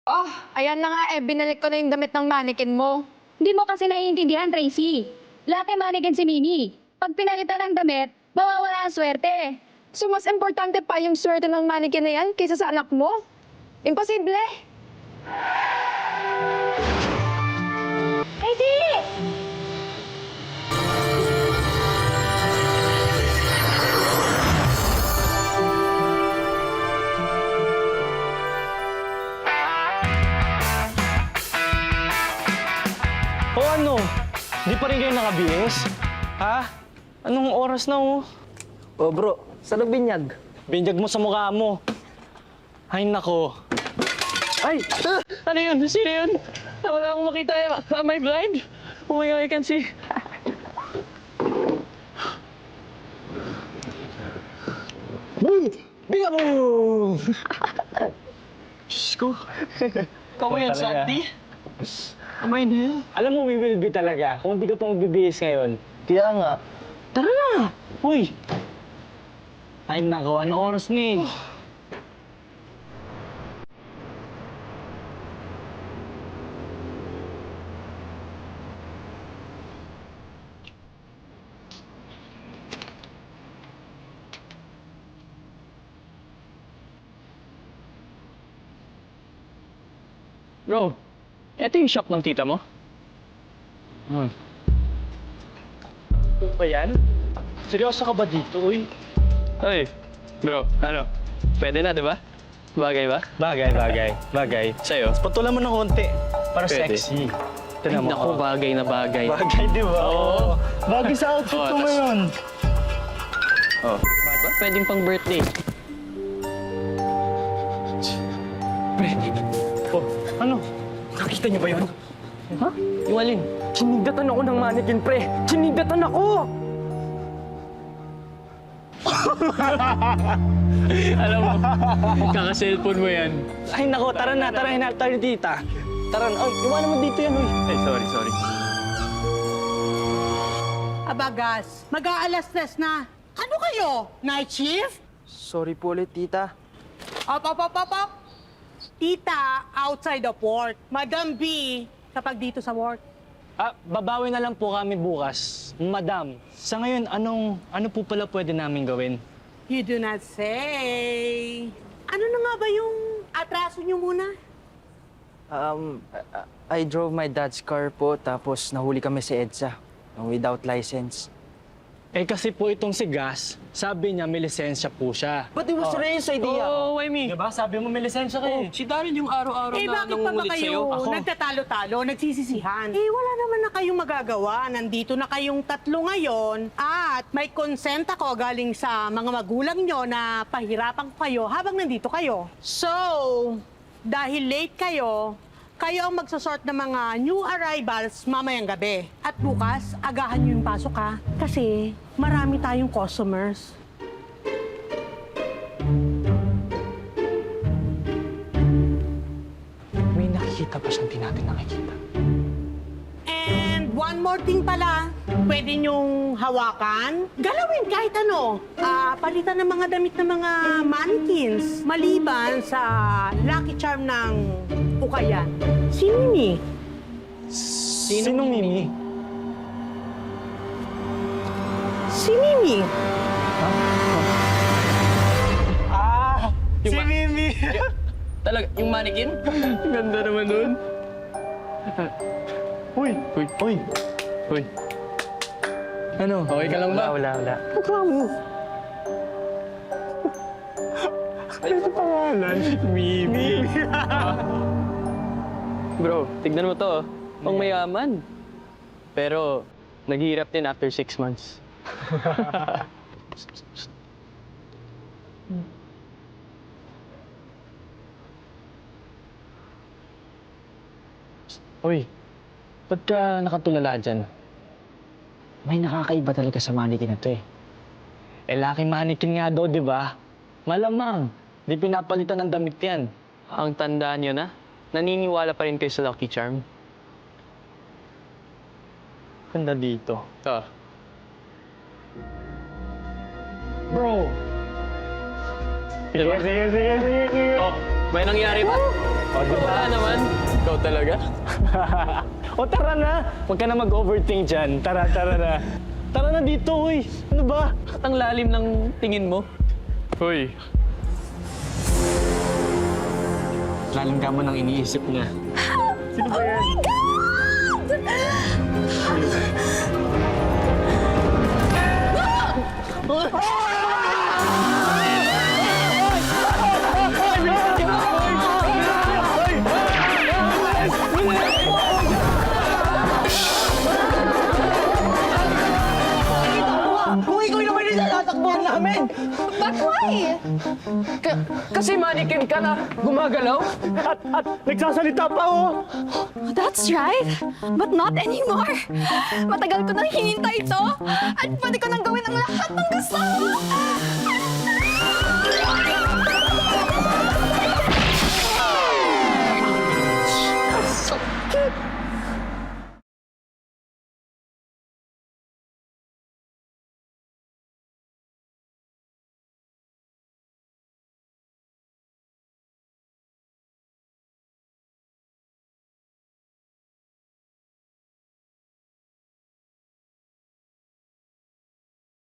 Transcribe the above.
Oh, ayan na nga binalik ko na yung damit ng mannequin mo. Hindi mo kasi naiintindihan, Tracy. Lahat ay mannequin si Mimi. Pag pinalitan ng damit, mawawala ang swerte. So, mas importante pa yung swerte ng mannequin na yan kaysa sa anak mo? Imposible! Tracy! O ano? Di pa rin kayo nakabihis? Ha? Anong oras na oh? Oh bro, saan ang binyag? Binyag mo sa mukha mo. Ay nako. Ay! Ano yun? Sino yun? Wala akong makita. Am I blind? Oh my God, I can't see. Boom! Biga mo! Diyos ko. Ikaw yan, Santi? Amay na yan. Alam mo, we will be talaga. Kung hindi ka pa magbibihis ngayon. Kaya nga. Tara na! Uy! Time na ko. Ano oras ni? Bro, eto yung shop ng tita mo? Ito ba yan? Seryoso ka ba dito, uy? Hey, bro, ano? Pwede na, di ba? Bagay ba? Bagay. Sa'yo? Patulan mo ng konti. Para Pwede. sexy. Ay, Tignan mo. naku, bagay na bagay. Bagay, di ba? Oo. Bagay sa outfit Oo, ko tas- ngayon. Oh. Ba? Pwedeng pang birthday. Pre, oh, ano? Nakita niyo ba yun? Ha? Yung alin? Sinigatan ako ng mannequin, pre! Sinigatan ako! Alam mo, kaka-cellphone mo yan. Ay, nako, tara na, hinarap tayo ni tita. Tara na. Ay, iwanan mo dito yan, uy. Ay, sorry. Abagas, mag-aalas-tres na. Ano kayo? Night shift? Sorry po ulit, tita. Up. Tita, outside of work. Madam B, kapag dito sa work. Babawi na lang po kami bukas. Madam, sa ngayon, ano po pala pwede namin gawin? You do not say. Ano na nga ba yung atraso niyo muna? I drove my dad's car po, tapos nahuli kami si EDSA without license. Eh kasi po itong si Gas, sabi niya may lisensya po siya. But it was Reyes' idea. Oh, why me? Diba? Sabi mo may lisensya ka eh. Si Darren yung araw-araw Eh na bakit pa ba nangungulit kayo sa'yo. Ako. nagtatalo-talo, nagsisisihan? Eh wala naman na kayong magagawa. Nandito na kayong tatlo ngayon at may consent ako galing sa mga magulang nyo na pahirapan ko kayo habang nandito kayo. So, dahil late kayo, kayo ang magsasort ng mga new arrivals mamayang gabi. At bukas, agahan nyo yung pasok ha. Kasi marami tayong customers. May nakikita pa siyang di natin nakikita. And one more thing pala, pwede niyong hawakan, galawin kahit ano. Palitan ng mga damit ng mga mannequins, maliban sa lucky charm ng Ukayan. Si Mimi. Sinong Mimi? Si Mimi. Si Mimi! Talaga, yung mannequin? Ganda naman nun. Uy! Uy. Ano? Okay ka lang ba? Wala. Mukha mo. Ano pangalan? Mimi. Bro, tignan mo to. Ang mayaman. Pero, naghihirap din after 6 months. Uy, ba't ka nakatulala dyan? May nakakaiba talaga sa mannequin na to eh. Eh, laki mannequin nga daw, di ba? Malamang, di pinapalitan ng damit yan. Ang tandaan nyo na, naniniwala pa rin kayo sa Lucky Charm. Ganda dito. Bro! Sige. Oh, may nangyari ba? Wala naman. Ikaw talaga? O tara na! Huwag ka na mag-overthink dyan. Tara na. Tara na dito, uy! Ano ba? At ang lalim ng tingin mo. Uy. Lalim ka mo nang iniisip niya. Sino ba yan? But why? Kasi mannequin ka na gumagalaw? At nagsasalita pa, oh! That's right. But not anymore. Matagal ko nang hinintay ito. At pwede ko nang gawin ang lahat ng gusto ko.